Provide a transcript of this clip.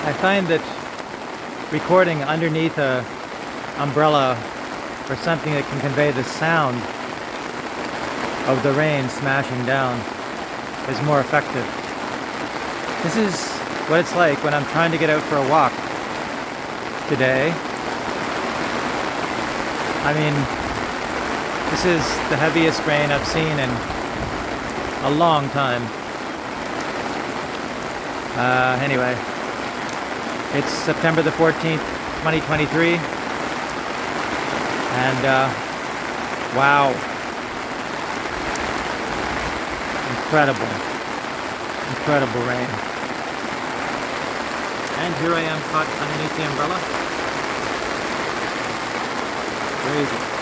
I find that recording underneath a umbrella or something that can convey the sound of the rain smashing down is more effective. This is what it's like when I'm trying to get out for a walk today. I mean, this is the heaviest rain I've seen in a long time. Anyway, it's September the 14th, 2023, and wow, incredible rain. And here I am caught underneath the umbrella. Crazy.